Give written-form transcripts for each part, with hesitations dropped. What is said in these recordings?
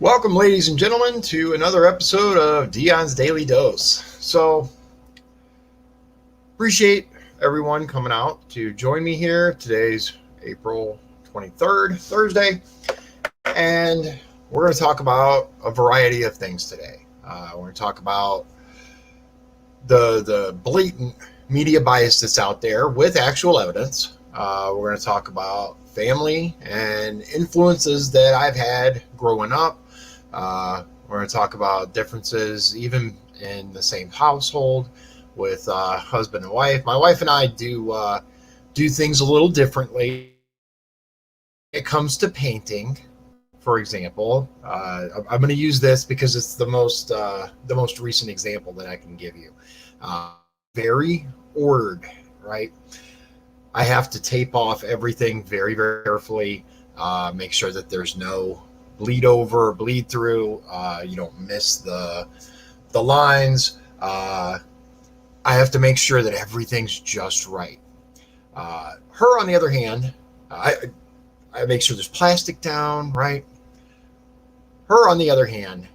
Welcome, ladies and gentlemen, to another episode of Dion's Daily Dose. Appreciate everyone coming out to join me here. Today's April 23rd, Thursday, and we're going to talk about a variety of things today. We're going to talk about the blatant media bias that's out there with actual evidence. We're going to talk about family and influences that I've had growing up. We're going to talk about differences even in the same household with husband and wife. My wife and I do things a little differently. It comes to painting, for example. I'm going to use this because it's the most recent example that I can give you. Very ordered, right? I have to tape off everything very, very carefully. Make sure that there's no bleed over or bleed through. You don't miss the lines. I have to make sure that everything's just right. Her, on the other hand, I make sure there's plastic down, right? Her, on the other hand,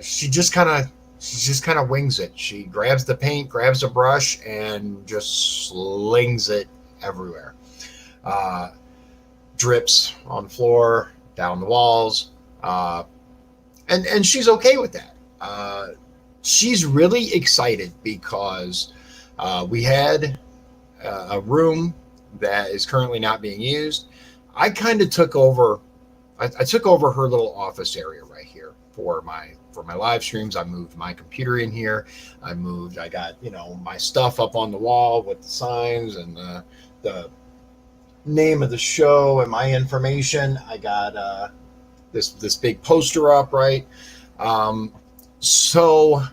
she just kind of wings it. She grabs the paint, grabs a brush, and just slings it everywhere. Uh, Drips on the floor, down the walls, and she's okay with that. She's really excited because we had a room that is currently not being used. I kind of took over. I took over her little office area right here for my live streams. I moved my computer in here. I got my stuff up on the wall with the signs and the name of the show and my information. I got this big poster up, right? Um, so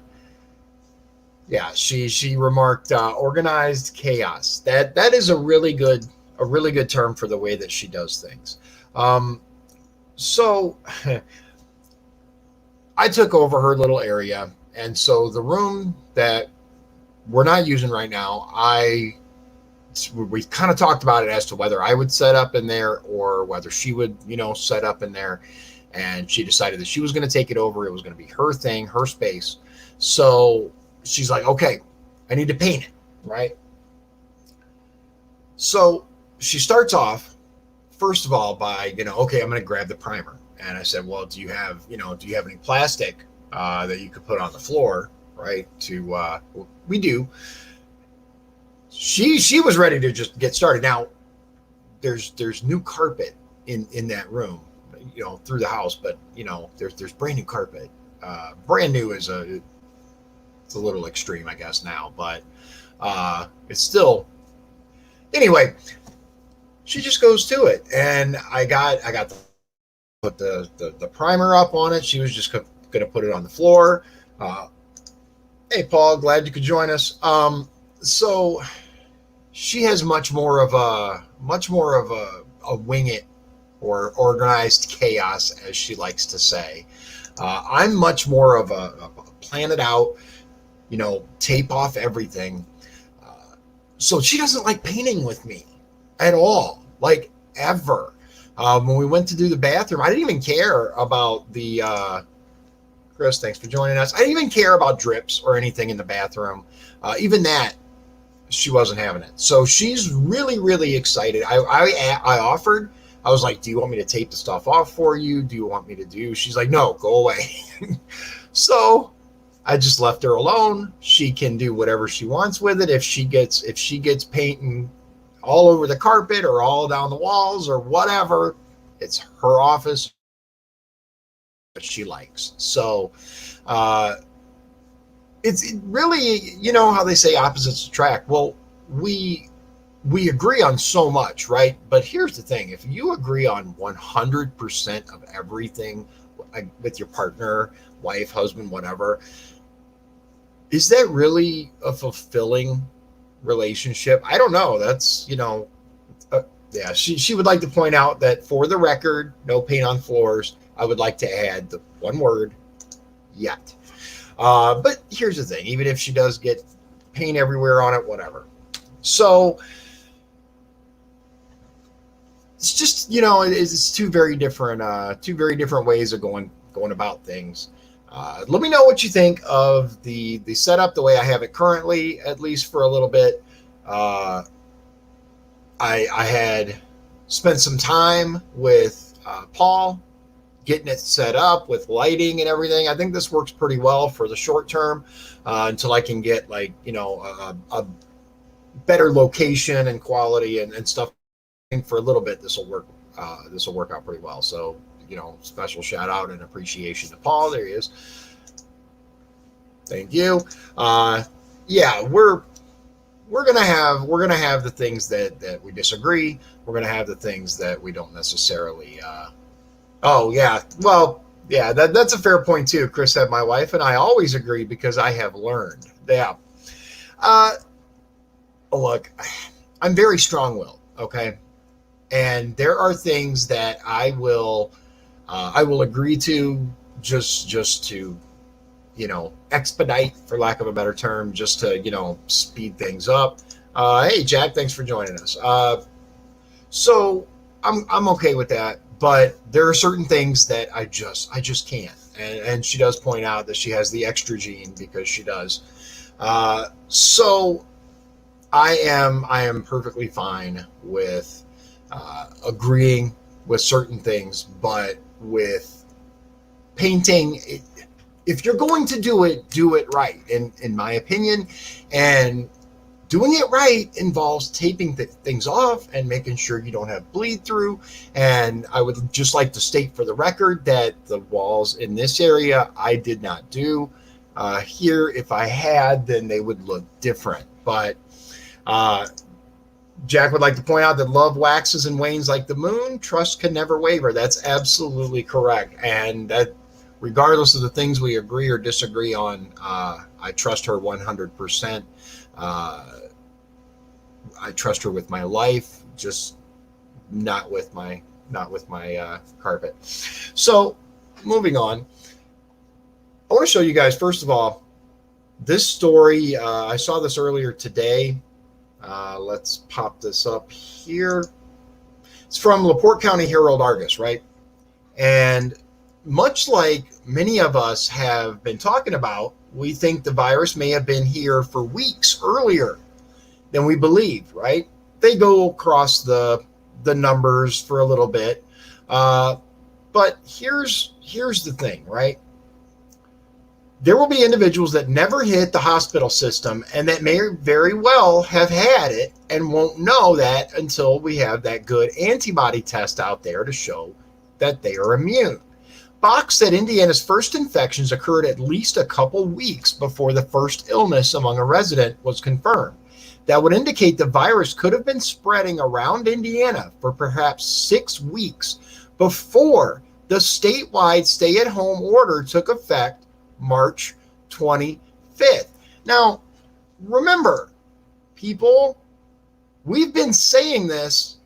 yeah, she remarked organized chaos. That is a really good term for the way that she does things. Um, so I took over her little area, and so the room that we're not using right now, we kind of talked about it as to whether I would set up in there or whether she would, set up in there. And she decided that she was going to take it over. It was going to be her thing, her space. So she's like, okay, I need to paint it, right? So she starts off, first of all, by, okay, I'm going to grab the primer. And I said, well, do you have any plastic that you could put on the floor, right? We do. She was ready to just get started. Now there's new carpet in that room, through the house, but there's brand new carpet. Brand new it's a little extreme, I guess now, but it's still anyway. She just goes to it, and I got to put the primer up on it. She was just going to put it on the floor. Uh, hey, Paul, glad you could join us. So she has much more of a wing it or organized chaos, as she likes to say. I'm much more of a plan it out, tape off everything. So she doesn't like painting with me at all, like ever. When we went to do the bathroom, I didn't even care about Chris, thanks for joining us. I didn't even care about drips or anything in the bathroom. Even that, she wasn't having it. So she's really, really excited. I offered. I was like, "Do you want me to tape the stuff off for you? Do you want me to do?" She's like, "No, go away." So I just left her alone. She can do whatever she wants with it. If she gets painting all over the carpet or all down the walls or whatever, it's her office. That she likes. So uh, it's really, how they say opposites attract. Well, we agree on so much, right? But here's the thing: if you agree on 100% of everything with your partner, wife, husband, whatever, is that really a fulfilling relationship? I don't know. That's, yeah. She would like to point out that, for the record, no paint on floors. I would like to add the one word, yet. But here's the thing: even if she does get paint everywhere on it, whatever. So it's just, it's two very different ways of going going about things. Let me know what you think of the setup, the way I have it currently, at least for a little bit. I had spent some time with Paul getting it set up with lighting and everything. I think this works pretty well for the short term until I can get a better location and quality and stuff. For a little bit, this will work. This will work out pretty well. So, special shout out and appreciation to Paul. There he is. Thank you. Yeah, we're gonna have the things that we disagree. We're gonna have the things that we don't necessarily. Oh yeah, well yeah, that's a fair point too. Chris said my wife and I always agree because I have learned. Yeah. Look, I'm very strong-willed. Okay. And there are things that I will agree to just to, expedite, for lack of a better term, just to, speed things up. Hey, Jack, thanks for joining us. So I'm okay with that, but there are certain things that I just can't. And she does point out that she has the extra gene because she does. So I am perfectly fine with agreeing with certain things, but with painting, if you're going to do it right, in my opinion. And doing it right involves taping things off and making sure you don't have bleed through. And I would just like to state for the record that the walls in this area I did not do. Here, if I had, then they would look different. But Jack would like to point out that love waxes and wanes like the moon. Trust can never waver. That's absolutely correct. And that, regardless of the things we agree or disagree on, I trust her 100%. I trust her with my life, just not with my carpet. So, moving on. I want to show you guys, first of all, this story. I saw this earlier today. Let's pop this up here. It's from LaPorte County Herald-Argus, right? And much like many of us have been talking about, we think the virus may have been here for weeks earlier than we believe, right? They go across the numbers for a little bit. But here's the thing, right? There will be individuals that never hit the hospital system and that may very well have had it and won't know that until we have that good antibody test out there to show that they are immune. Box said Indiana's first infections occurred at least a couple weeks before the first illness among a resident was confirmed. That would indicate the virus could have been spreading around Indiana for perhaps 6 weeks before the statewide stay-at-home order took effect March 25th. Now, remember, people, we've been saying this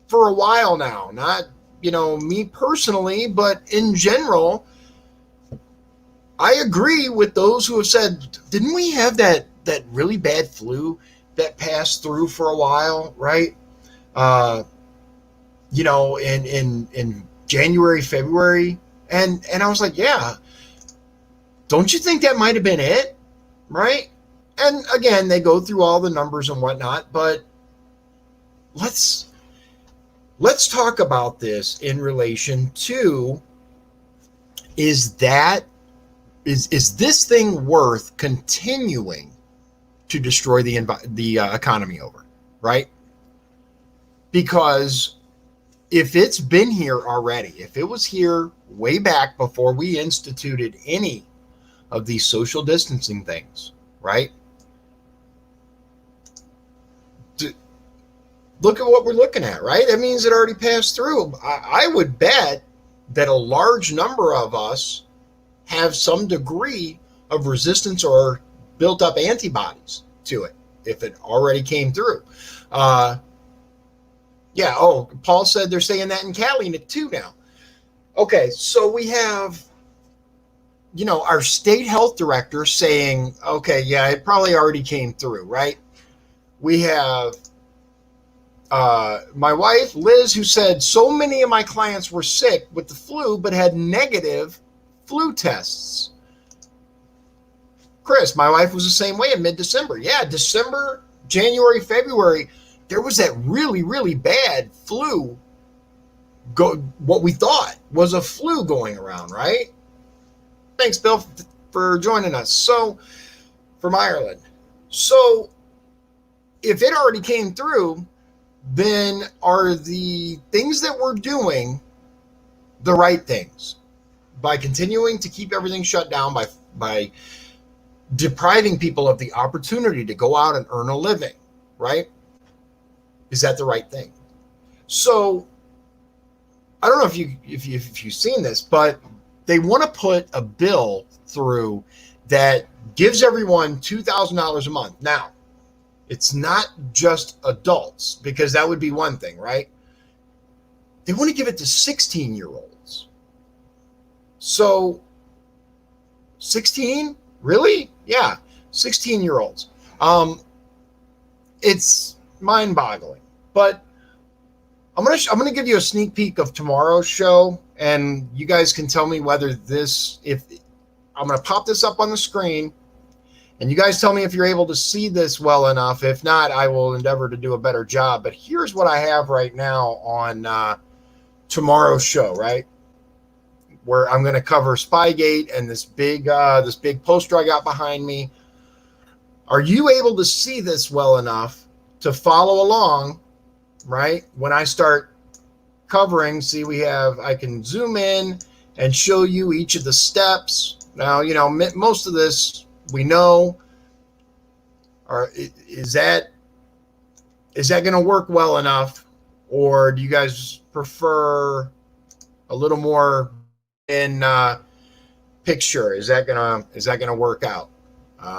for a while now. Not, me personally, but in general, I agree with those who have said, didn't we have that really bad flu that passed through for a while, right? In January, February. And I was like, yeah. Don't you think that might have been it? Right? And again, they go through all the numbers and whatnot, but let's talk about this in relation to, is this thing worth continuing to destroy the economy over, right? Because if it's been here already, if it was here way back before we instituted any of these social distancing things, right? Look at what we're looking at, right? That means it already passed through. I would bet that a large number of us have some degree of resistance or built up antibodies to it if it already came through. Yeah. Oh, Paul said they're saying that in Cali too now. Okay. So we have, our state health director saying, okay, yeah, it probably already came through, right? We have My wife, Liz, who said so many of my clients were sick with the flu but had negative flu tests. Chris, my wife was the same way in mid-December. Yeah, December, January, February, there was that really, really bad flu. What we thought was a flu going around, right? Thanks, Bill, for joining us. So, from Ireland. So, if it already came through, then are the things that we're doing the right things? By continuing to keep everything shut down, by depriving people of the opportunity to go out and earn a living, right? Is that the right thing? So I don't know if you've seen this, but they want to put a bill through that gives everyone $2,000 a month. Now, it's not just adults, because that would be one thing, right? They want to give it to 16-year-olds. So 16? Really? Yeah, 16-year-olds. It's mind-boggling. But I'm gonna give you a sneak peek of tomorrow's show, and you guys can tell me whether if I'm gonna pop this up on the screen, and you guys tell me if you're able to see this well enough. If not, I will endeavor to do a better job. But here's what I have right now on tomorrow's show, right? Where I'm going to cover Spygate and this big poster I got behind me. Are you able to see this well enough to follow along, right? When I start covering, see, I can zoom in and show you each of the steps. Now, most of this we know. Is that going to work well enough, or do you guys prefer a little more in picture? Is that gonna work out?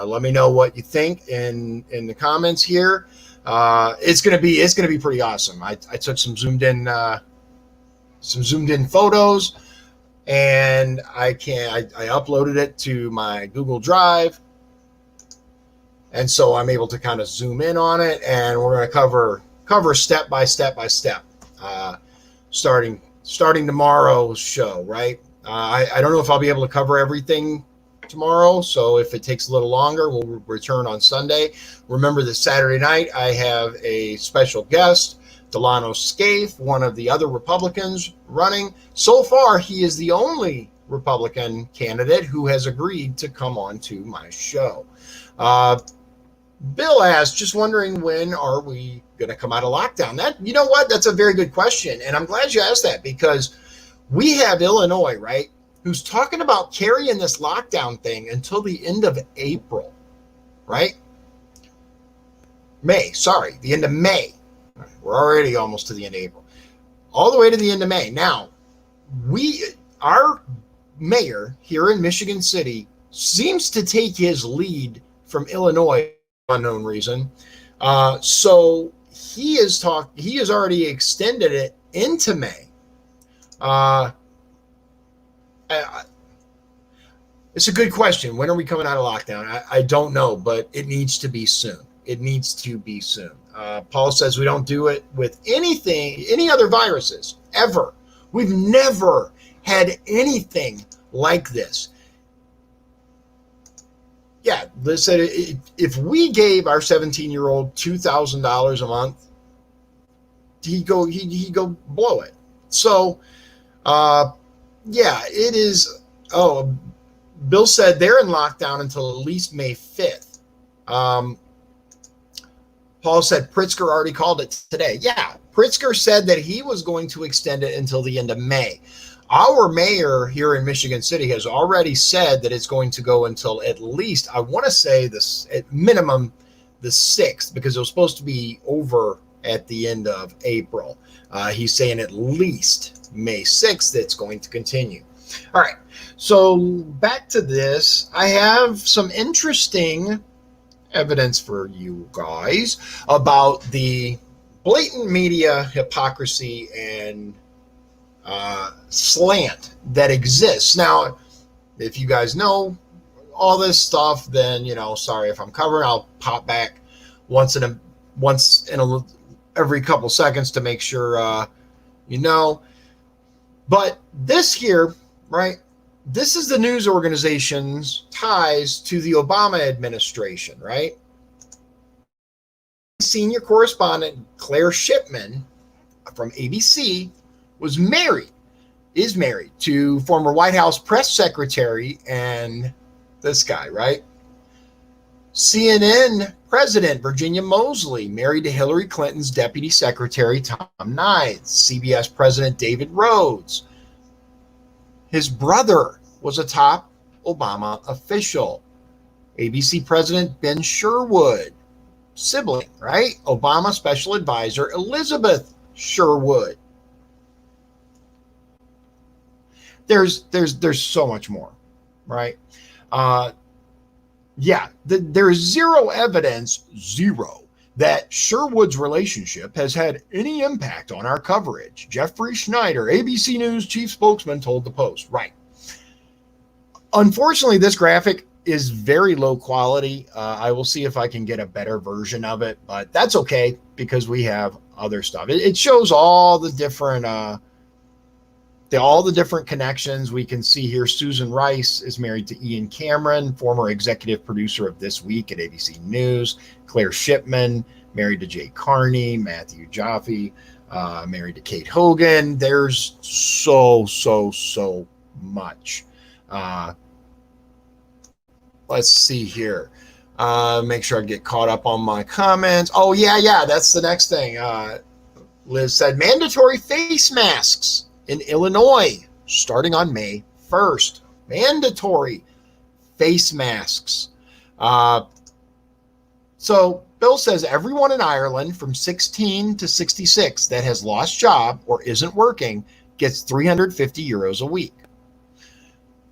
Let me know what you think in the comments here. It's gonna be pretty awesome. I took some zoomed in photos, and I uploaded it to my Google Drive, and so I'm able to kind of zoom in on it, and we're gonna cover step by step starting tomorrow's show, right? I don't know if I'll be able to cover everything tomorrow, so if it takes a little longer, we'll return on Sunday. Remember that Saturday night I have a special guest, Delano Scaife, one of the other Republicans running. So far, he is the only Republican candidate who has agreed to come on to my show. Bill asked, just wondering, when are we going to come out of lockdown? You know what? That's a very good question, and I'm glad you asked that, because we have Illinois, right, who's talking about carrying this lockdown thing until the end of April, right? The end of May. We're already almost to the end of April. All the way to the end of May. Now, our mayor here in Michigan City seems to take his lead from Illinois for unknown reason. So he has already extended it into May. It's a good question. When are we coming out of lockdown? I don't know, but it needs to be soon. Paul says we don't do it with any other viruses ever. We've never had anything like this. Yeah, Liz said if we gave our 17-year-old $2,000 a month, he'd go blow it. So, yeah, it is. Oh, Bill said they're in lockdown until at least May 5th. Paul said Pritzker already called it today. Yeah, Pritzker said that he was going to extend it until the end of May. Our mayor here in Michigan City has already said that it's going to go until at least, I want to say this, at minimum the 6th, because it was supposed to be over at the end of April. He's saying at least May 6th it's going to continue. All right, so back to this. I have some interesting evidence for you guys about the blatant media hypocrisy and slant that exists. Now, if you guys know all this stuff, then sorry if I'm covering. I'll pop back once in a every couple seconds to make sure you know. But this here, right? This is the news organization's ties to the Obama administration, right? Senior correspondent Claire Shipman from ABC is married to former White House press secretary and this guy, right? CNN President Virginia Mosley married to Hillary Clinton's deputy secretary Tom Nides. CBS President David Rhodes, his brother was a top Obama official. ABC President Ben Sherwood, sibling, right? Obama special advisor Elizabeth Sherwood. There's so much more, right? There's zero evidence, that Sherwood's relationship has had any impact on our coverage. Jeffrey Schneider, ABC News chief spokesman, told the Post. Right. Unfortunately, this graphic is very low quality. I will see if I can get a better version of it, but that's okay because we have other stuff. It shows all the different connections. We can see here Susan Rice is married to Ian Cameron, former executive producer of This Week at ABC News. Claire Shipman, married to Jay Carney. Matthew Jaffe, married to Kate Hogan. There's so much. Let's see here. Make sure I get caught up on my comments. Oh, yeah, that's the next thing. Liz said mandatory face masks in Illinois starting on May 1st. Mandatory face masks. So Bill says everyone in Ireland from 16 to 66 that has lost job or isn't working gets 350 euros a week.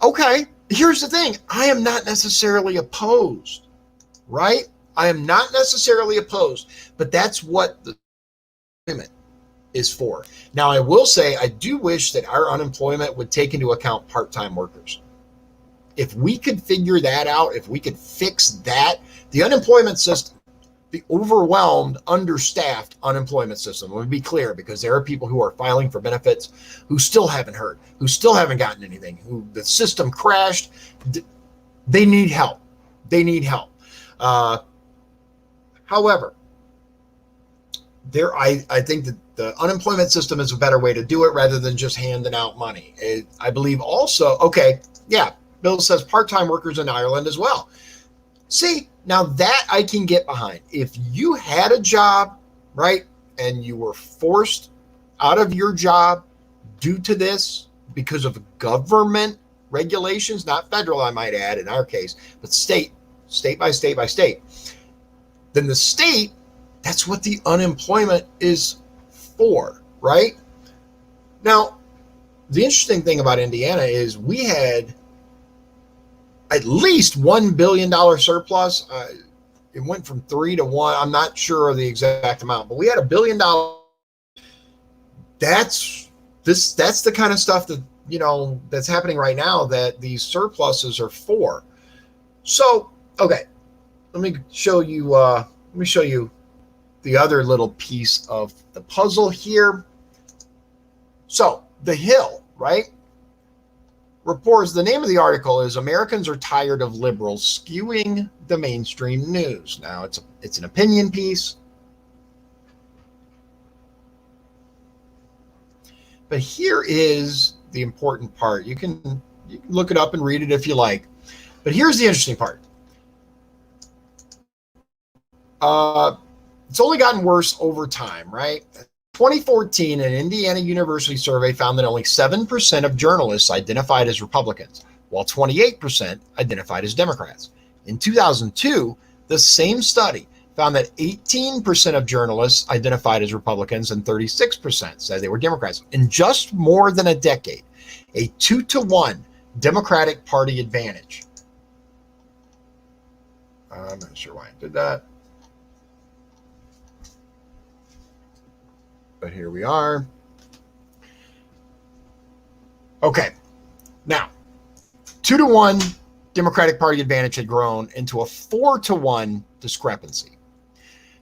Okay, here's the thing. I am not necessarily opposed, right? I am not necessarily opposed, but that's what the limit is for. Now, I will say I do wish that our unemployment would take into account part-time workers. If we could figure that out, if we could fix that, the unemployment system, the overwhelmed, understaffed unemployment system, let me be clear, because there are people who are filing for benefits who still haven't heard, who still haven't gotten anything, who the system crashed. They need help. They need help. However, I think that the unemployment system is a better way to do it rather than just handing out money. I believe also, Bill says part-time workers in Ireland as well. See, now that I can get behind. If you had a job, right, and you were forced out of your job due to this because of government regulations, not federal, I might add, in our case, but state by state, then the state, that's what the unemployment is for, right? Now, the interesting thing about Indiana is we had at least $1 billion surplus. It went from 3 to 1. I'm not sure of the exact amount, but we had $1 billion. That's the kind of stuff that, that's happening right now that these surpluses are for. So, okay, let me show you the other little piece of the puzzle here. So, The Hill, right? Reports, the name of the article is Americans are tired of liberals skewing the mainstream news. Now, it's an opinion piece. But here is the important part. You can look it up and read it if you like. But here's the interesting part. It's only gotten worse over time, right? 2014, an Indiana University survey found that only 7% of journalists identified as Republicans, while 28% identified as Democrats. In 2002, the same study found that 18% of journalists identified as Republicans and 36% said they were Democrats. In just more than a decade, a 2-to-1 Democratic Party advantage. I'm not sure why I did that. But here we are. Okay. Now, 2-to-1 Democratic Party advantage had grown into a 4-to-1 discrepancy.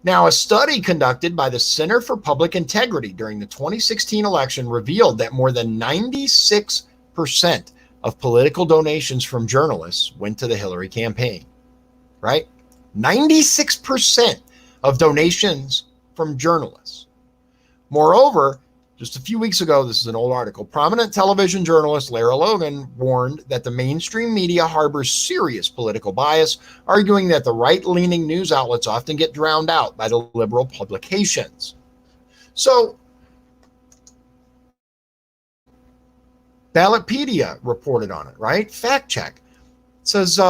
Now, a study conducted by the Center for Public Integrity during the 2016 election revealed that more than 96% of political donations from journalists went to the Hillary campaign, right? 96% of donations from journalists. Moreover, just a few weeks ago, this is an old article, prominent television journalist Lara Logan warned that the mainstream media harbors serious political bias, arguing that the right-leaning news outlets often get drowned out by the liberal publications. So, Ballotpedia reported on it, right? Fact check. It says,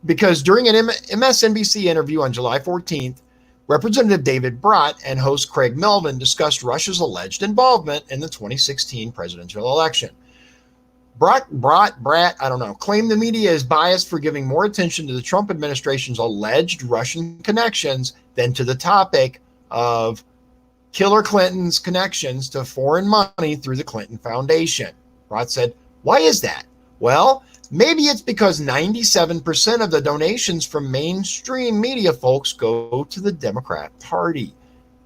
because during an MSNBC interview on July 14th, Representative David Brat and host Craig Melvin discussed Russia's alleged involvement in the 2016 presidential election. Brat, I don't know, claimed the media is biased for giving more attention to the Trump administration's alleged Russian connections than to the topic of Hillary Clinton's connections to foreign money through the Clinton Foundation. Brat said, why is that? Well, maybe it's because 97% of the donations from mainstream media folks go to the Democrat Party.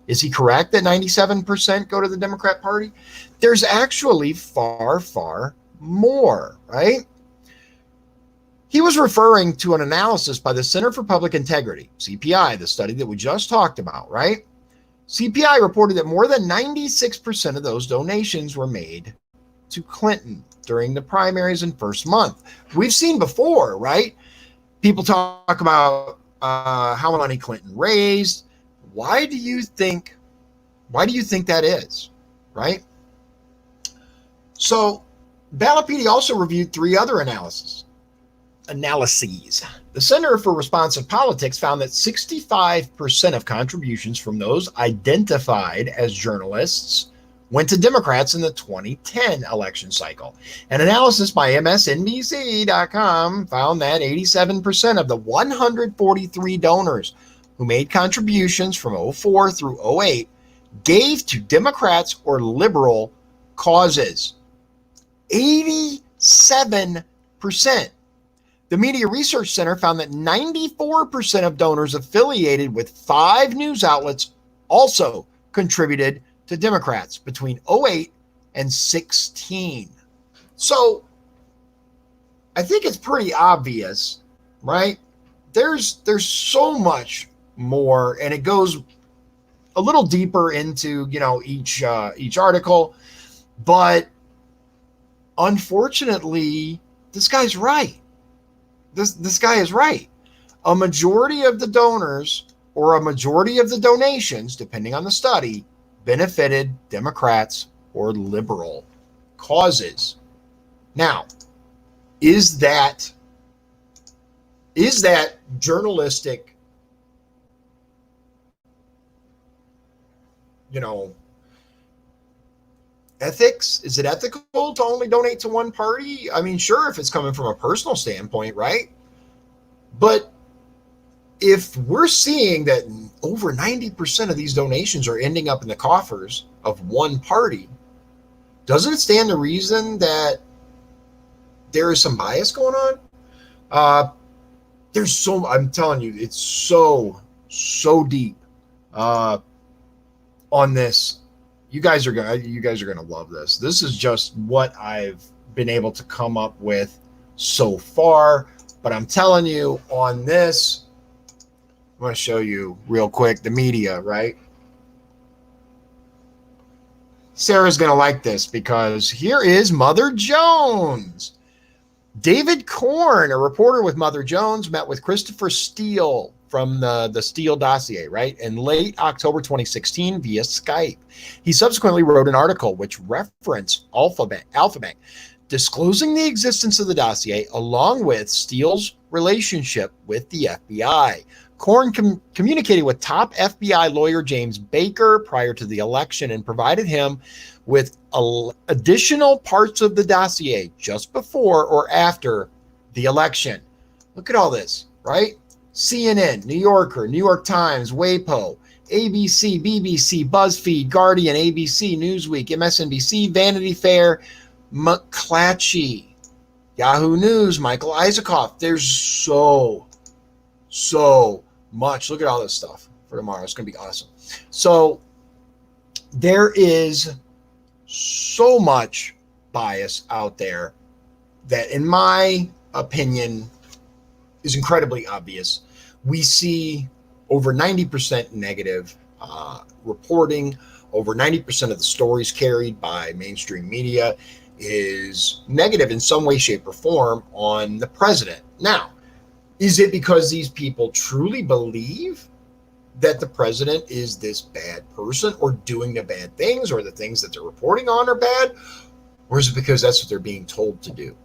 Is he correct that 97% go to the Democrat Party? There's actually far, far more, right? He was referring to an analysis by the Center for Public Integrity, CPI, the study that we just talked about, right? CPI reported that more than 96% of those donations were made to Clinton during the primaries and first month. We've seen before, right? People talk about how much money Clinton raised. Why do you think that is, right? So Ballotpedia also reviewed 3 other analyses. The Center for Responsive Politics found that 65% of contributions from those identified as journalists went to Democrats in the 2010 election cycle. An analysis by MSNBC.com found that 87% of the 143 donors who made contributions from 04 through 08 gave to Democrats or liberal causes. 87%. The Media Research Center found that 94% of donors affiliated with 5 news outlets also contributed to Democrats between 08 and 16. So I think it's pretty obvious, right? There's so much more, and it goes a little deeper into, each article, but unfortunately, this guy's right. This guy is right. A majority of the donors or a majority of the donations, depending on the study, benefited Democrats or liberal causes. Now, is that journalistic, ethics? Is it ethical to only donate to one party? I mean, sure, if it's coming from a personal standpoint, right? But if we're seeing that over 90% of these donations are ending up in the coffers of one party, doesn't it stand to reason that there is some bias going on? I'm telling you, it's so deep on this. You guys are gonna love this. This is just what I've been able to come up with so far. But I'm telling you, on this, I'm going to show you real quick the media, right? Sarah's going to like this because here is Mother Jones. David Korn, a reporter with Mother Jones, met with Christopher Steele from the Steele dossier, right, in late October 2016 via Skype. He subsequently wrote an article which referenced Alphabet, disclosing the existence of the dossier along with Steele's relationship with the FBI. Korn communicated with top FBI lawyer James Baker prior to the election and provided him with additional parts of the dossier just before or after the election. Look at all this, right? CNN, New Yorker, New York Times, WAPO, ABC, BBC, BuzzFeed, Guardian, ABC, Newsweek, MSNBC, Vanity Fair, McClatchy, Yahoo News, Michael Isaacoff. There's so much. Look at all this stuff for tomorrow. It's going to be awesome. So there is so much bias out there that, in my opinion, is incredibly obvious. We see over 90% negative reporting. Over 90% of the stories carried by mainstream media is negative in some way, shape, or form on the president. Now, is it because these people truly believe that the president is this bad person or doing the bad things, or the things that they're reporting on are bad? Or is it because that's what they're being told to do?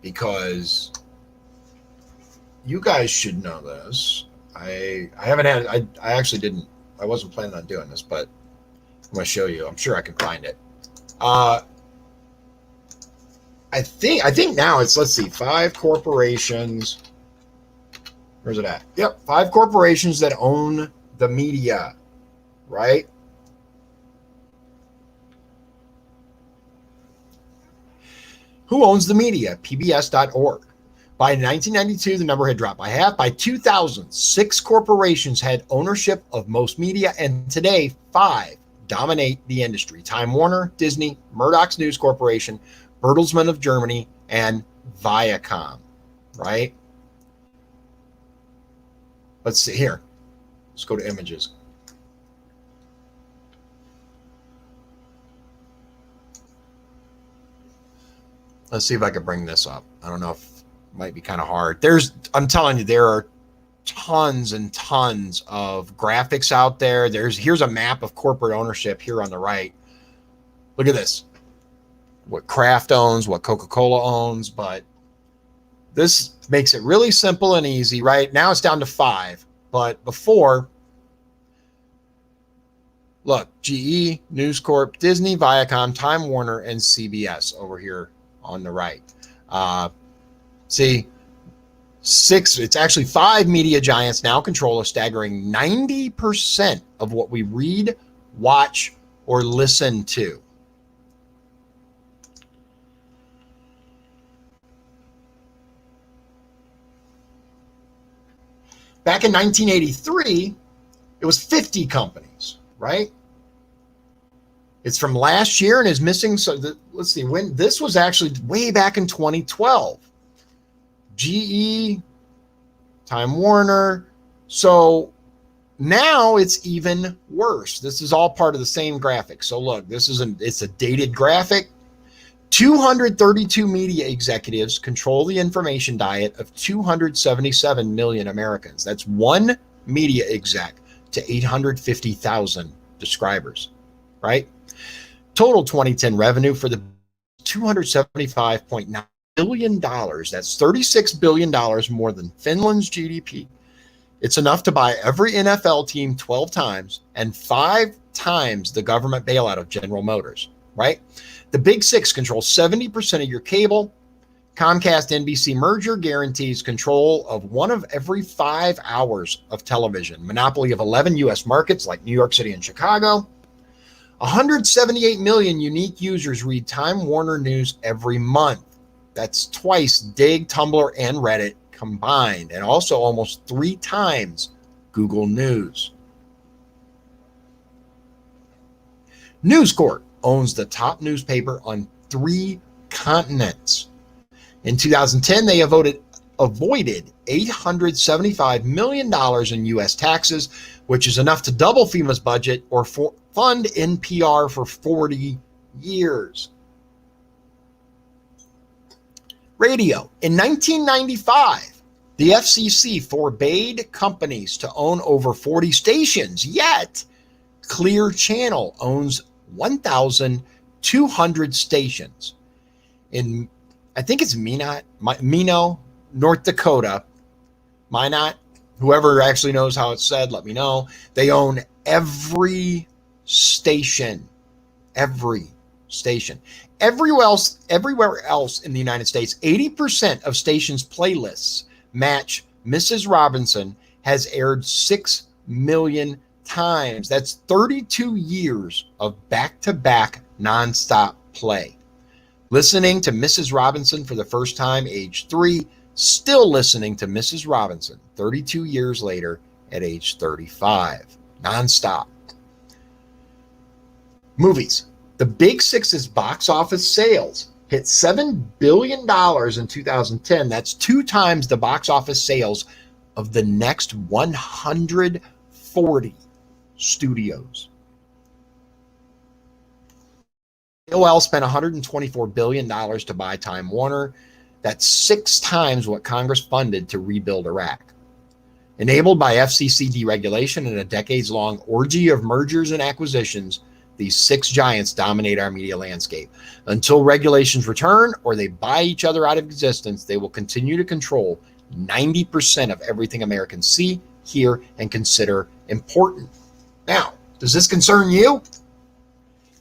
Because you guys should know this. I haven't had, I actually didn't, I wasn't planning on doing this, but I'm going to show you. I'm sure I can find it. I think now it's, let's see, 5 corporations. Where's it at? Yep, 5 corporations that own the media, right? Who owns the media? PBS.org. By 1992, the number had dropped by half. By 2000, 6 corporations had ownership of most media, and today 5 dominate the industry. Time Warner, Disney, Murdoch's News Corporation, Bertelsmann of Germany, and Viacom, right? Let's see here. Let's go to images. Let's see if I can bring this up. I don't know if it might be kind of hard. I'm telling you, there are tons and tons of graphics out there. Here's a map of corporate ownership here on the right. Look at this. What Kraft owns, what Coca-Cola owns, but this makes it really simple and easy, right? Now it's down to 5, but before, look, GE, News Corp, Disney, Viacom, Time Warner, and CBS over here on the right. See, 6, it's actually 5 media giants now control a staggering 90% of what we read, watch, or listen to. Back in 1983, it was 50 companies, right? It's from last year and is missing. So let's see, when this was actually way back in 2012. GE, Time Warner. So now it's even worse. This is all part of the same graphic. So look, it's a dated graphic. 232 media executives control the information diet of 277 million Americans. That's one media exec to 850,000 subscribers, right? Total 2010 revenue for the $275.9 billion. That's $36 billion more than Finland's GDP. It's enough to buy every NFL team 12 times and 5 times the government bailout of General Motors, right? The Big Six control 70% of your cable. Comcast NBC merger guarantees control of 1 of every 5 hours of television. Monopoly of 11 U.S. markets like New York City and Chicago. 178 million unique users read Time Warner News every month. That's twice Dig, Tumblr, and Reddit combined, and also almost 3 times Google News. News Corp owns the top newspaper on 3 continents. In 2010, they avoided $875 million in U.S. taxes, which is enough to double FEMA's budget or fund NPR for 40 years. Radio. In 1995, the FCC forbade companies to own over 40 stations, yet Clear Channel owns 1,200 stations. In, I think it's Minot, North Dakota. Minot, whoever actually knows how it's said, let me know. They own every station. Every station. Everywhere else in the United States, 80% of stations' playlists match Mrs. Robinson has aired 6 million times. That's 32 years of back-to-back nonstop play. Listening to Mrs. Robinson for the first time, age 3, still listening to Mrs. Robinson 32 years later at age 35, nonstop. Movies. The Big Six's box office sales hit $7 billion in 2010. That's 2 times the box office sales of the next 140 studios. AOL spent $124 billion to buy Time Warner. That's 6 times what Congress funded to rebuild Iraq. Enabled by FCC deregulation and a decades-long orgy of mergers and acquisitions, these 6 giants dominate our media landscape. Until regulations return or they buy each other out of existence, they will continue to control 90% of everything Americans see, hear, and consider important. Now, does this concern you?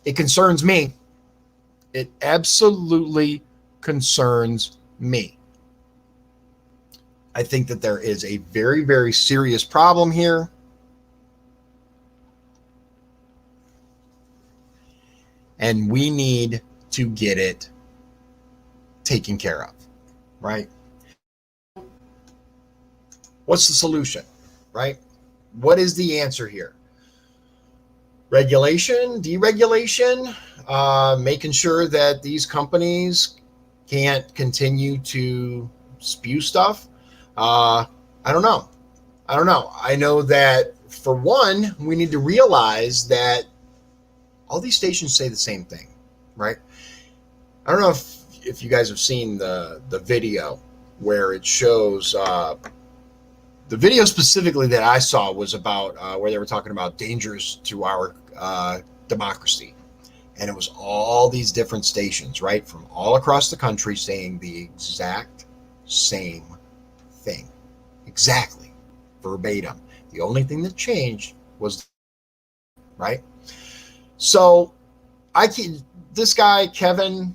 It concerns me. It absolutely concerns me. I think that there is a very, very serious problem here. And we need to get it taken care of, right? What's the solution, right? What is the answer here? Regulation, deregulation, making sure that these companies can't continue to spew stuff. I don't know. I know that, for one, we need to realize that all these stations say the same thing, right? I don't know if you guys have seen the video where it shows, the video specifically that I saw was about where they were talking about dangers to our democracy. And it was all these different stations, right, from all across the country saying the exact same thing. Exactly. Verbatim. The only thing that changed was, right? So this guy, Kevin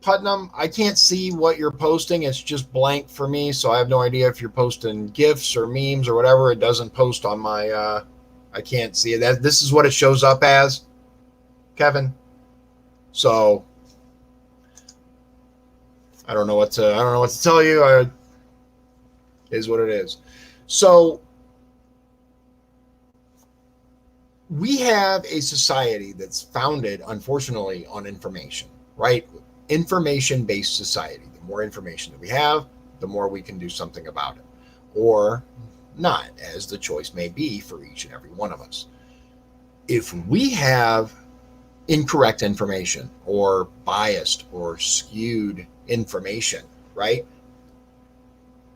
Putnam, I can't see what you're posting. It's just blank for me. So I have no idea if you're posting GIFs or memes or whatever. It doesn't post on my, I can't see it. This is what it shows up as, Kevin. So I don't know what to tell you. It is what it is. So we have a society that's founded, unfortunately, on information, right? Information-based society. The more information that we have, the more we can do something about it. Or not, as the choice may be for each and every one of us. If we have incorrect information or biased or skewed information, right?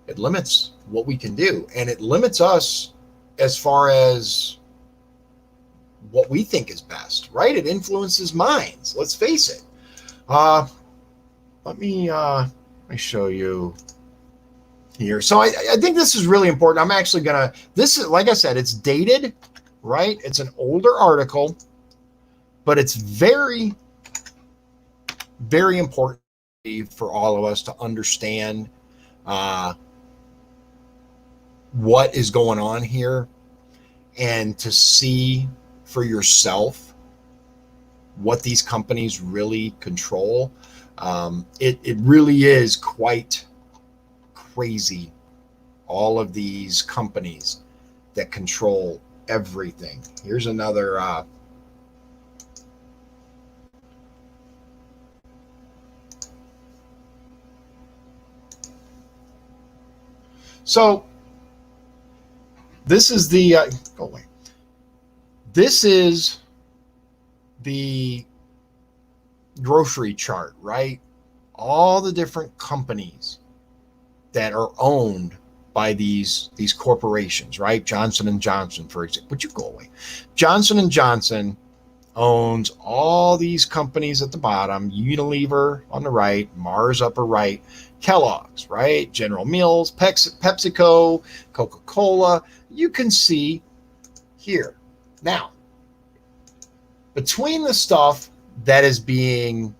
It limits what we can do. And it limits us as far as what we think is best, right? It influences minds. Let's face it. Let me show you here. So I think this is really important. I'm actually gonna, this is, like I said, it's dated, right? It's an older article, but it's very, very important for all of us to understand what is going on here and to see for yourself what these companies really control. It really is quite crazy, all of these companies that control everything. Here's another so this is the go away. This is the grocery chart, right? All the different companies that are owned by these corporations, right? Johnson & Johnson, for example. Would you go away? Johnson & Johnson owns all these companies at the bottom. Unilever on the right, Mars upper right, Kellogg's, right? General Mills, PepsiCo, Coca-Cola. You can see here. Now, between the stuff that is being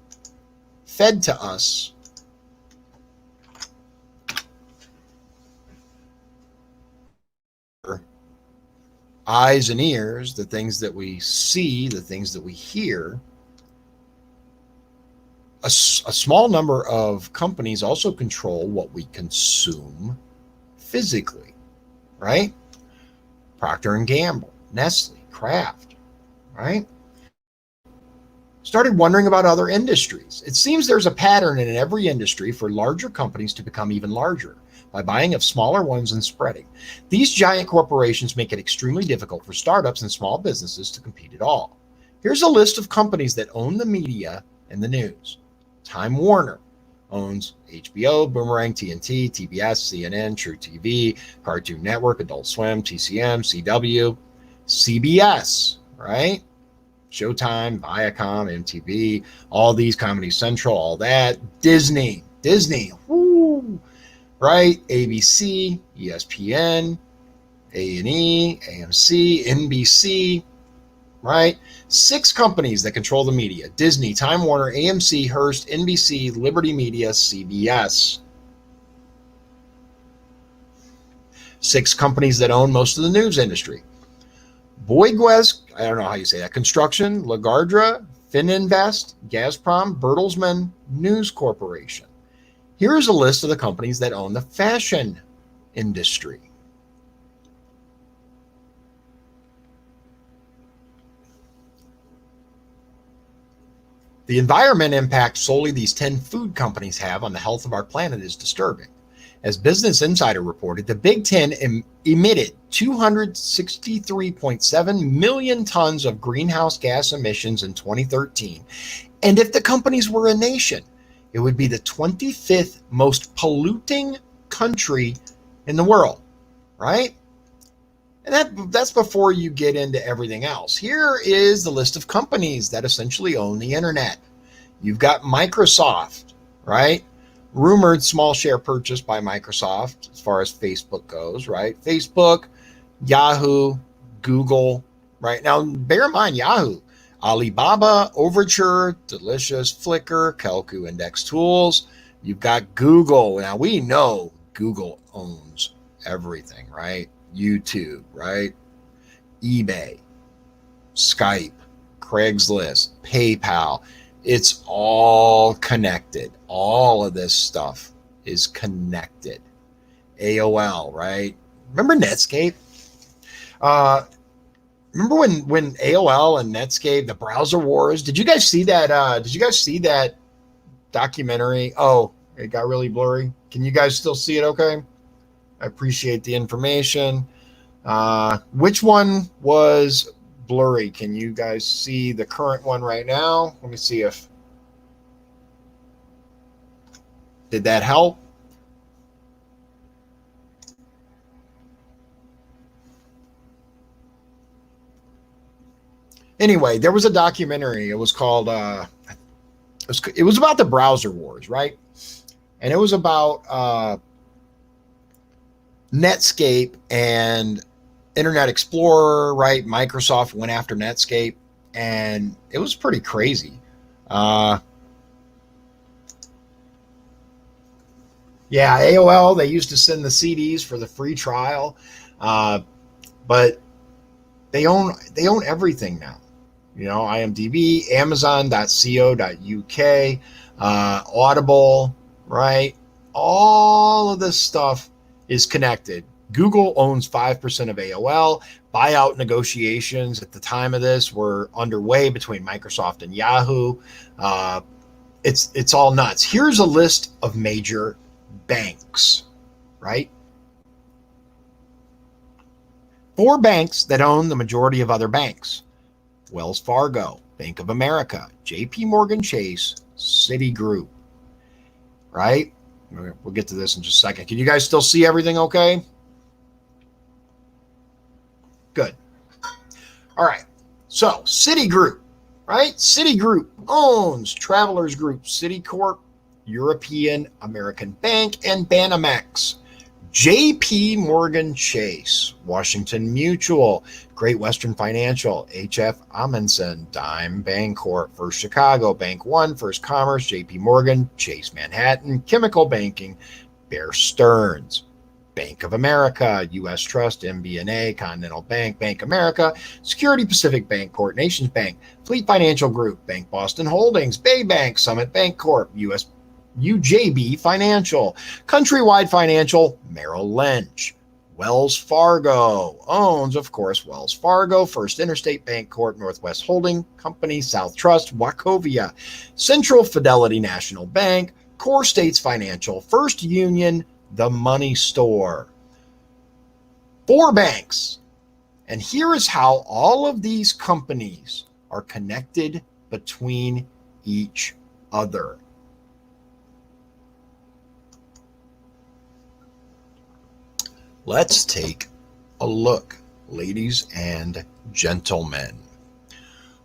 fed to us, eyes and ears, the things that we see, the things that we hear, a small number of companies also control what we consume physically, right? Procter and Gamble, Nestle, Kraft, right? Started wondering about other industries. It seems there's a pattern in every industry for larger companies to become even larger by buying of smaller ones and spreading. These giant corporations make it extremely difficult for startups and small businesses to compete at all. Here's a list of companies that own the media and the news. Time Warner owns HBO, Boomerang, TNT, TBS, CNN, True TV, Cartoon Network, Adult Swim, TCM, CW, CBS, right? Showtime, Viacom, MTV, all these, Comedy Central, all that. Disney, whoo, right? ABC, ESPN, A&E, AMC, NBC, right? 6 companies that control the media: Disney, Time Warner, AMC, Hearst, NBC, Liberty Media, CBS. 6 companies that own most of the news industry: Bouygues, I don't know how you say that, Construction, Lagardre, Fininvest, Gazprom, Bertelsmann, News Corporation. Here's a list of the companies that own the fashion industry. The environment impact solely these 10 food companies have on the health of our planet is disturbing. As Business Insider reported, the Big Ten emitted 263.7 million tons of greenhouse gas emissions in 2013. And if the companies were a nation, it would be the 25th most polluting country in the world, right? And that's before you get into everything else. Here is the list of companies that essentially own the internet. You've got Microsoft, right? Rumored small share purchase by Microsoft as far as Facebook goes, right? Facebook, Yahoo, Google, right? Now, bear in mind, Yahoo, Alibaba, Overture, Delicious, Flickr, Kelku Index Tools. You've got Google. Now, we know Google owns everything, right? YouTube, right? eBay, Skype, Craigslist, PayPal. It's all connected. All of this stuff is connected. AOL, right? Remember Netscape? Remember when AOL and Netscape, the browser wars? Did you guys see that? Did you guys see that documentary? Oh, it got really blurry. Can you guys still see it? Okay. I appreciate the information. Which one was blurry? Can you guys see the current one right now? Let me see if did that help? Anyway, there was a documentary. It was called it was about the browser wars, right? And it was about Netscape and Internet Explorer, right? Microsoft went after Netscape, and it was pretty crazy. Yeah, AOL, they used to send the CDs for the free trial, but they own everything now. You know, IMDb, Amazon.co.uk, Audible, right? All of this stuff is connected. Google owns 5% of AOL. Buyout negotiations at the time of this were underway between Microsoft and Yahoo. It's all nuts. Here's a list of major banks, right? 4 banks that own the majority of other banks: Wells Fargo, Bank of America, JP Morgan Chase, Citigroup, right? We'll get to this in just a second. Can you guys still see everything okay? Good. All right. So Citigroup, right? Citigroup owns Travelers Group, Citicorp, European American Bank, and Banamex. JP Morgan Chase, Washington Mutual, Great Western Financial, HF Amundsen, Dime Bancorp, First Chicago, Bank One, First Commerce, JP Morgan, Chase Manhattan, Chemical Banking, Bear Stearns. Bank of America, U.S. Trust, MBNA, Continental Bank, Bank America, Security Pacific Bank Corp, Nations Bank, Fleet Financial Group, Bank Boston Holdings, Bay Bank, Summit Bank Corp, U.S. UJB Financial, Countrywide Financial, Merrill Lynch, Wells Fargo owns, of course, Wells Fargo, First Interstate Bank Corp, Northwest Holding Company, South Trust, Wachovia, Central Fidelity National Bank, Core States Financial, First Union, The Money Store. 4 banks. And here is how all of these companies are connected between each other. Let's take a look, ladies and gentlemen.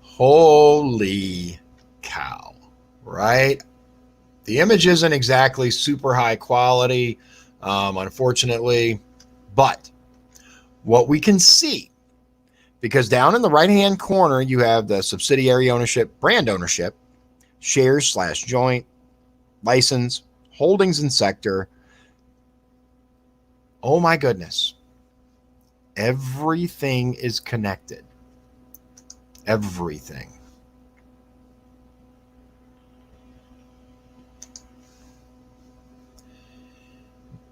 Holy cow, right? The image isn't exactly super high quality, unfortunately, but what we can see, because down in the right-hand corner, you have the subsidiary ownership, brand ownership, shares / joint, license, holdings and sector. Oh my goodness. Everything is connected. Everything.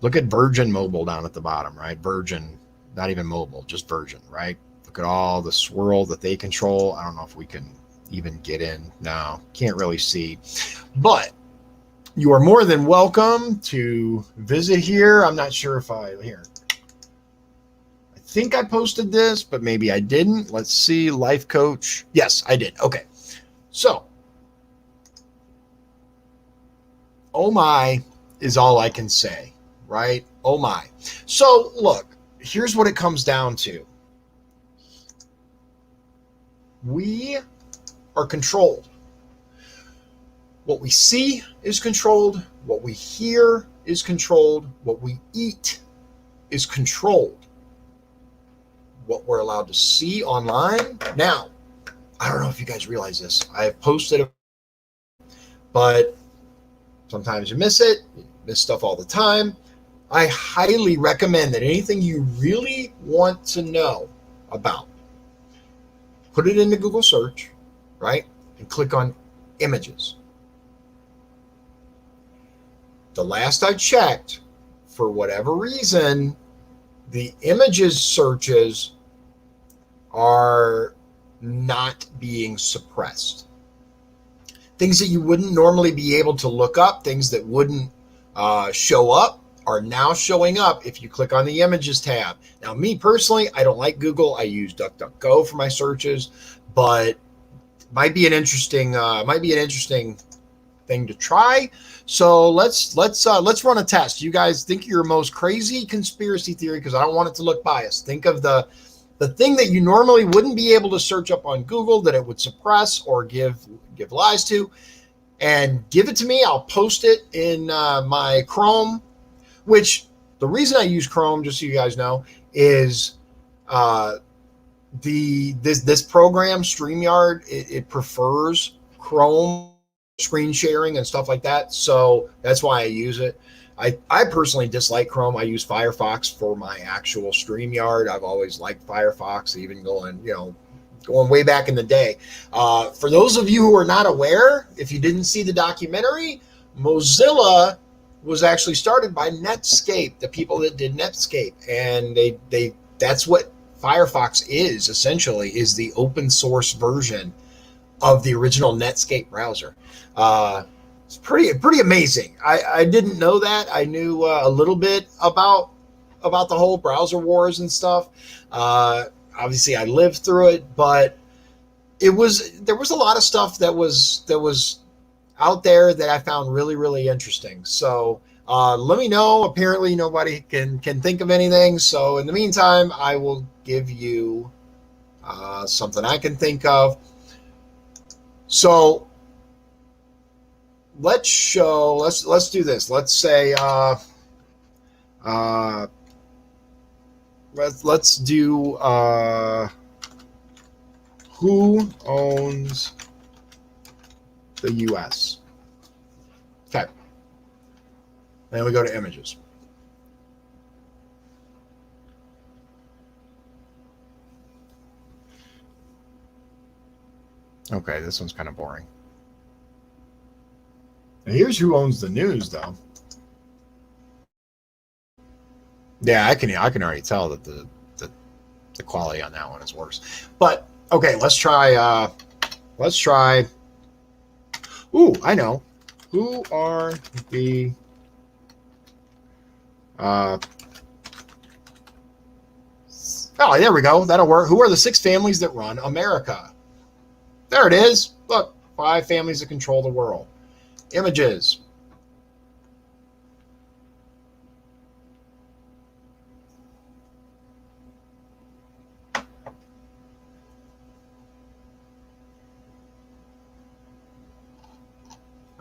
Look at Virgin Mobile down at the bottom, right? Virgin, not even mobile, just Virgin, right? Look at all the swirl that they control. I don't know if we can even get in. No, can't really see. But you are more than welcome to visit here. I'm not sure if I think I posted this, but maybe I didn't. Let's see. Life coach. Yes, I did. Okay. So, oh my is all I can say, right? Oh my. So, look, here's what it comes down to. We are controlled. What we see is controlled. What we hear is controlled. What we eat is controlled. What we're allowed to see online. Now, I don't know if you guys realize this. I have posted it, but sometimes you miss it. You miss stuff all the time. I highly recommend that anything you really want to know about, put it into Google search, right? And click on images. The last I checked, for whatever reason, the images searches are not being suppressed. Things that you wouldn't normally be able to look up, things that wouldn't show up, are now showing up if you click on the images tab. Now, me personally, I don't like Google. I use DuckDuckGo for my searches, but might be an interesting thing to try. So let's run a test. You guys think your most crazy conspiracy theory, because I don't want it to look biased. Think of the thing that you normally wouldn't be able to search up on Google that it would suppress or give lies to, and give it to me. I'll post it in my Chrome, which the reason I use Chrome, just so you guys know, is this program StreamYard, it prefers Chrome screen sharing and stuff like that, so that's why I use it. I personally dislike Chrome. I use Firefox for my actual StreamYard. I've always liked Firefox, even going way back in the day. For those of you who are not aware, if you didn't see the documentary, Mozilla was actually started by Netscape, the people that did Netscape, and that's what Firefox is, essentially, is the open source version of the original Netscape browser. It's pretty amazing. I didn't know that. I knew a little bit about the whole browser wars and stuff. Obviously, I lived through it, but there was a lot of stuff that was out there that I found really, really interesting. So let me know. Apparently, nobody can think of anything. So in the meantime, I will give you something I can think of. So let's do this. Let's say let's do who owns the US. Okay. Then we go to images. Okay, this one's kind of boring. And here's who owns the news, though. Yeah, I can already tell that the quality on that one is worse. But okay, let's try. Ooh, I know. Who are the uh, oh, there we go. That'll work. Who are the 6 families that run America? There it is. Look, 5 families that control the world. Images.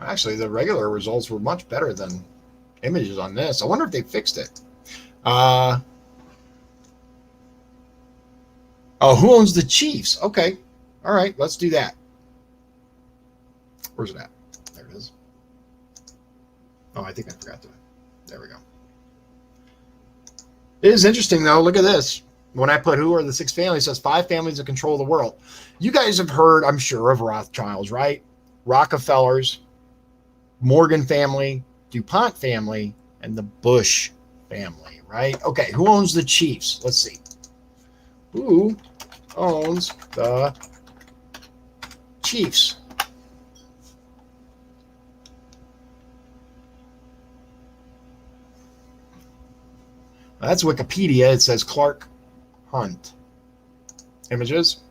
Actually, the regular results were much better than images on this. I wonder if they fixed it. Oh, who owns the Chiefs? Okay. All right, let's do that. Where's it at? There it is. Oh, I think I forgot to. There we go. It is interesting, though. Look at this. When I put who are the 6 families, it says 5 families that control the world. You guys have heard, I'm sure, of Rothschilds, right? Rockefellers, Morgan family, DuPont family, and the Bush family, right? Okay, who owns the Chiefs? Let's see. Who owns the Chiefs? That's Wikipedia. It says Clark Hunt. Images.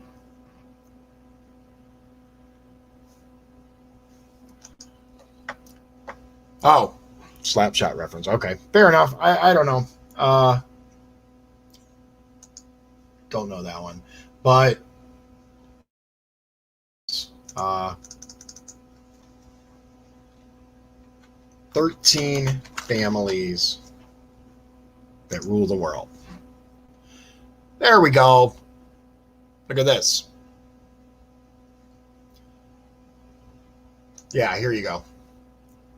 Oh, Slapshot reference. Okay, fair enough. I don't know. Don't know that one, but 13 families that rule the world. There we go. Look at this. Yeah, here you go.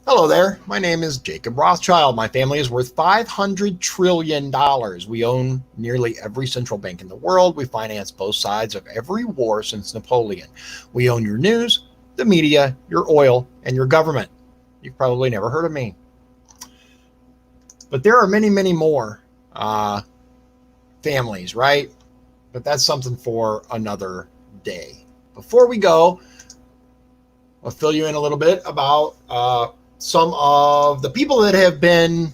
Hello there. My name is Jacob Rothschild. My family is worth $500 trillion. We own nearly every central bank in the world. We finance both sides of every war since Napoleon. We own your news, the media, your oil, and your government. You've probably never heard of me. But there are many, many more families, right? But that's something for another day. Before we go, I'll fill you in a little bit about some of the people that have been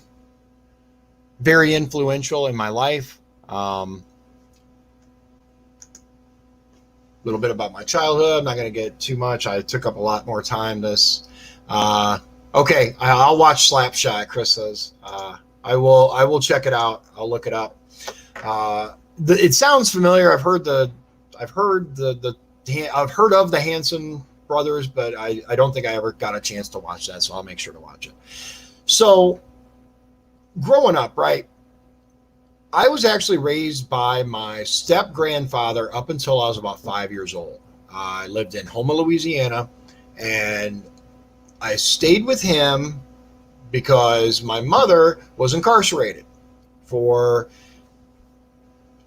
very influential in my life. A little bit about my childhood. I'm not going to get too much. I took up a lot more time this. Okay, I'll watch Slapshot, Chris says. I will check it out. I'll look it up. It sounds familiar. I've heard of the Hanson brothers, but I don't think I ever got a chance to watch that, so I'll make sure to watch it. So, growing up, right, I was actually raised by my step-grandfather up until I was about 5 years old. I lived in Houma, Louisiana, and I stayed with him because my mother was incarcerated for,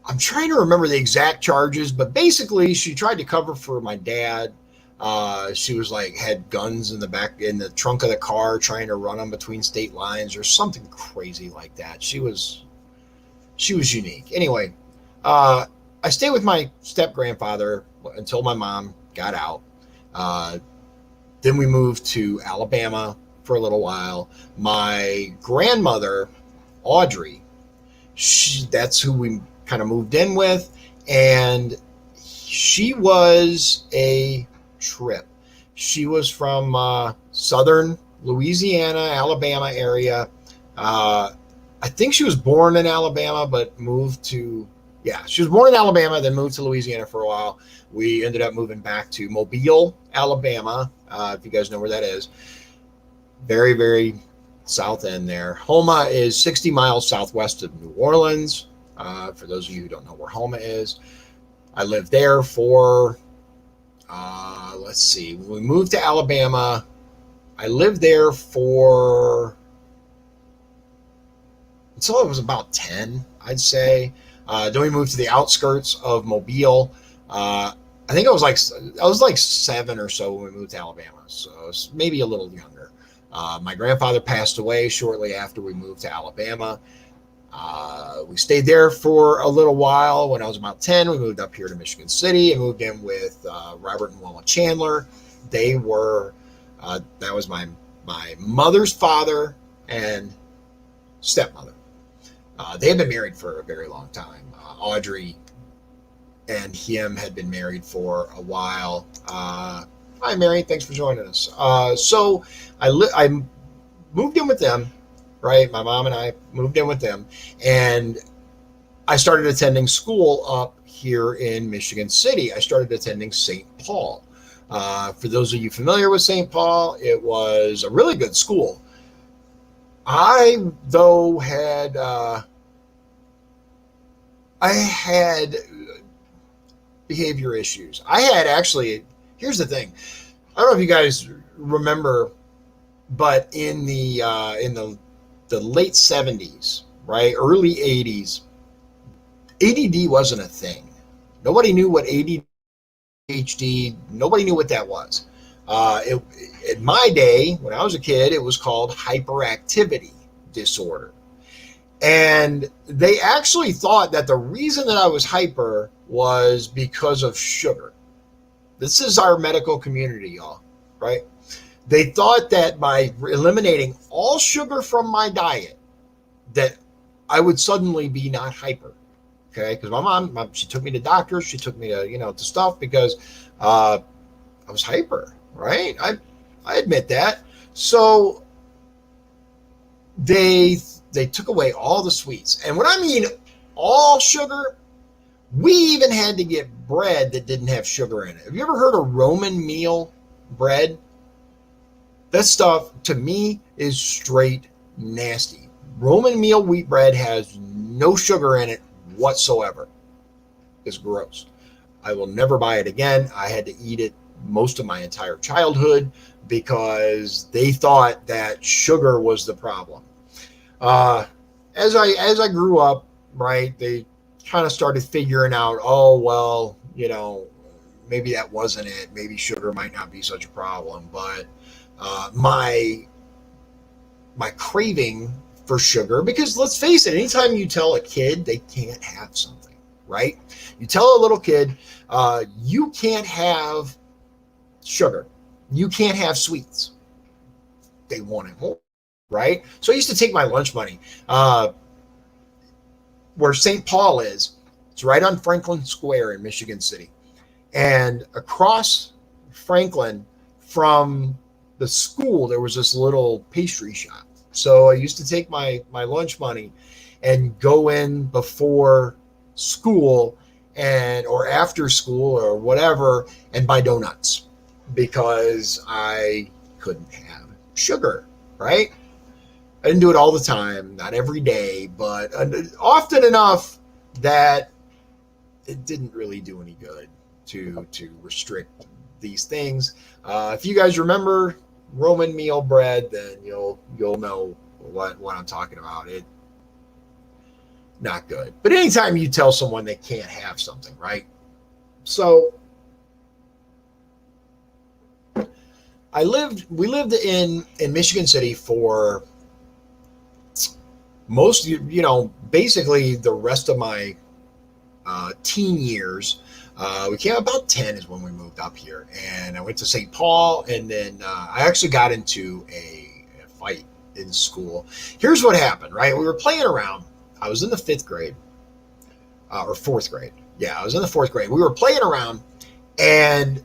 I'm trying to remember the exact charges, but basically she tried to cover for my dad. She was like had guns in the trunk of the car, trying to run them between state lines or something crazy like that. She was unique. Anyway, I stayed with my step grandfather until my mom got out. Then we moved to Alabama for a little while. My grandmother, Audrey, that's who we kind of moved in with, and she was a trip. She was from southern Louisiana, Alabama area. I think she was born in Alabama, but she was born in Alabama, then moved to Louisiana for a while. We ended up moving back to Mobile, Alabama, if you guys know where that is. Very, very south end there. Houma is 60 miles southwest of New Orleans. For those of you who don't know where Houma is, I lived there for let's see, when we moved to Alabama, I lived there for until I was about 10, I'd say. Then we moved to the outskirts of Mobile. I think I was like 7 or so when we moved to Alabama, so I was maybe a little younger. My grandfather passed away shortly after we moved to Alabama. We stayed there for a little while. When I was about 10, we moved up here to Michigan City and moved in with Robert and Wilma Chandler. They were, that was my mother's father and stepmother. They had been married for a very long time. Audrey and him had been married for a while. Hi, Mary. Thanks for joining us. So I moved in with them, right? My mom and I moved in with them, and I started attending school up here in Michigan City. I started attending St. Paul. For those of you familiar with St. Paul, it was a really good school. I, though, I had behavior issues. I had actually, here's the thing. I don't know if you guys remember, but in the late 70s, right, early 80s, ADD wasn't a thing. Nobody knew what ADHD, nobody knew what that was. In my day, when I was a kid, it was called hyperactivity disorder. And they actually thought that the reason that I was hyper was because of sugar. This is our medical community, y'all, right? They thought that by eliminating all sugar from my diet, that I would suddenly be not hyper. Okay, because my mom, she took me to doctors, she took me to to stuff because I was hyper, right? I admit that. So they took away all the sweets, and when I mean all sugar, we even had to get bread that didn't have sugar in it. Have you ever heard of Roman meal bread? That stuff to me is straight nasty. Roman meal wheat bread has no sugar in it whatsoever. It's gross. I will never buy it again. I had to eat it most of my entire childhood because they thought that sugar was the problem. As I grew up, right, they kind of started figuring out, oh well, maybe that wasn't it. Maybe sugar might not be such a problem, but my craving for sugar, because let's face it, anytime you tell a kid they can't have something, right? You tell a little kid, you can't have sugar, you can't have sweets. They want it more, right? So I used to take my lunch money, where St. Paul is. It's right on Franklin Square in Michigan City. And across Franklin from the school, there was this little pastry shop. So I used to take my lunch money and go in before school or after school or whatever and buy donuts because I couldn't have sugar, right? I didn't do it all the time, not every day, but often enough that it didn't really do any good to restrict these things. If you guys remember Roman meal bread, then you'll know what I'm talking about. It not good. But anytime you tell someone they can't have something, right? So we lived in Michigan City for most, basically the rest of my teen years. We came about 10 is when we moved up here, and I went to St. Paul, and then I actually got into a fight in school. Here's what happened, right? We were playing around. I was in the 5th grade, or 4th grade. Yeah, I was in the 4th grade. We were playing around, and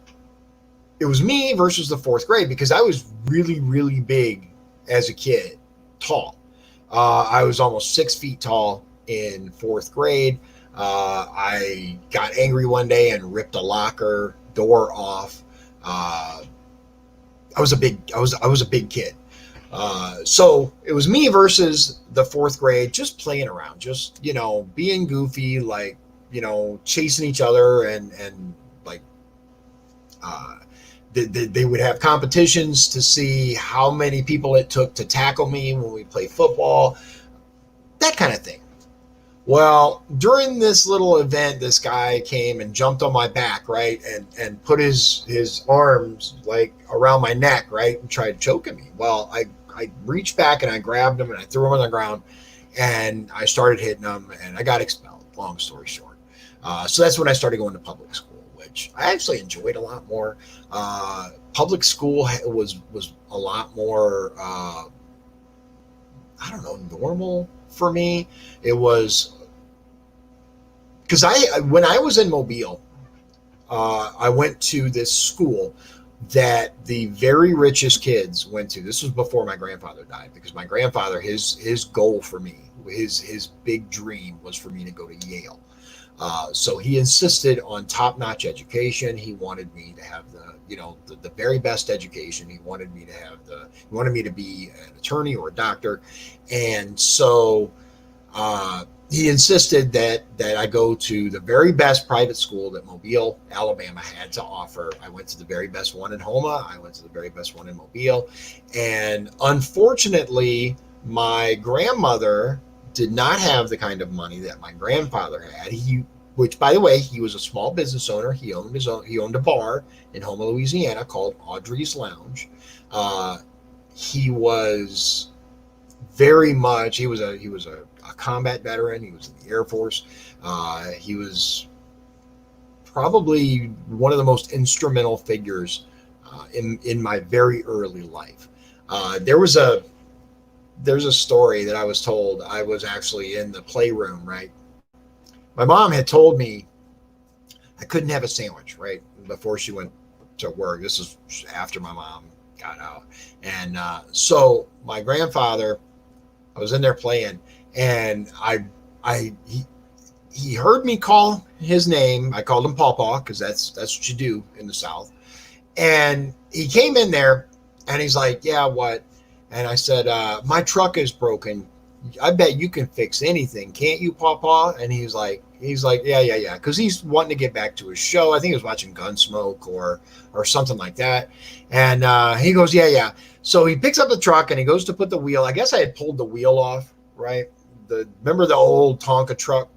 it was me versus the 4th grade because I was really, really big as a kid, tall. I was almost 6 feet tall in 4th grade. I got angry one day and ripped a locker door off. I was a big kid. So it was me versus the 4th grade, just playing around, just, being goofy, like, chasing each other and like, they would have competitions to see how many people it took to tackle me when we played football, that kind of thing. Well, during this little event, this guy came and jumped on my back, right, and put his arms like around my neck, right, and tried choking me. Well, I reached back and I grabbed him and I threw him on the ground and I started hitting him and I got expelled. Long story short, so that's when I started going to public school, which I actually enjoyed a lot more. Public school was a lot more. I don't know, normal for me. It was because when I was in Mobile, I went to this school that the very richest kids went to. This was before my grandfather died, because my grandfather, his goal for me, his big dream was for me to go to Yale. So he insisted on top-notch education. He wanted me to have the very best education. He wanted me to he wanted me to be an attorney or a doctor. And so he insisted that I go to the very best private school that Mobile, Alabama had to offer. I went to the very best one in Homa. I went to the very best one in Mobile. And unfortunately, my grandmother did not have the kind of money that my grandfather had. Which, by the way, he was a small business owner. He owned a bar in Houma, Louisiana called Audrey's Lounge. He was very much. He was a combat veteran. He was in the Air Force. He was probably one of the most instrumental figures in my very early life. There's a story that I was told. I was actually in the playroom, right? My mom had told me I couldn't have a sandwich, right, before she went to work. This is after my mom got out. And so my grandfather, I was in there playing, and he heard me call his name. I called him Pawpaw because that's what you do in the South. And he came in there, and he's like, "Yeah, what?" And I said, "My truck is broken. I bet you can fix anything, can't you, Pawpaw?" And he's like, yeah, because he's wanting to get back to his show. I think he was watching Gunsmoke or something like that. And he goes, yeah. So he picks up the truck and he goes to put the wheel. I guess I had pulled the wheel off, right? Remember the old Tonka truck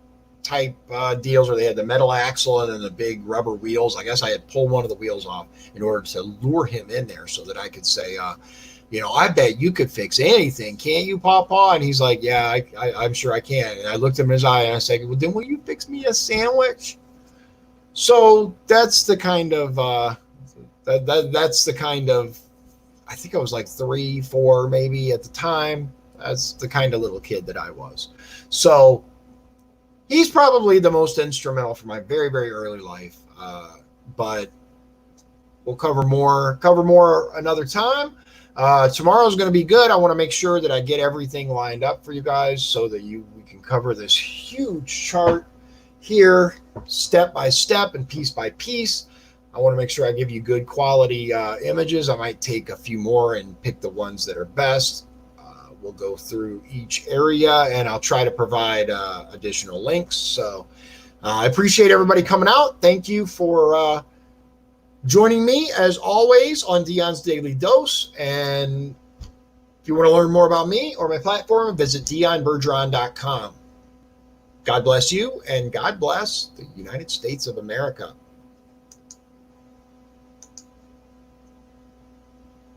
type deals where they had the metal axle and then the big rubber wheels? I guess I had pulled one of the wheels off in order to lure him in there so that I could say, I bet you could fix anything, can't you, Pawpaw? And he's like, yeah, I'm sure I can. And I looked him in his eye and I said, well, then will you fix me a sandwich? So that's the kind of, that's the kind of, I think I was like 3, 4 maybe at the time. That's the kind of little kid that I was. So he's probably the most instrumental for my very, very early life. But we'll cover more another time. Tomorrow's going to be good. I want to make sure that I get everything lined up for you guys so that we can cover this huge chart here step by step and piece by piece. I want to make sure I give you good quality images. I might take a few more and pick the ones that are best. We'll go through each area and I'll try to provide additional links. So I appreciate everybody coming out. Thank you for joining me, as always, on Dion's Daily Dose. And if you want to learn more about me or my platform, visit dionbergeron.com. God bless you, and God bless the United States of America.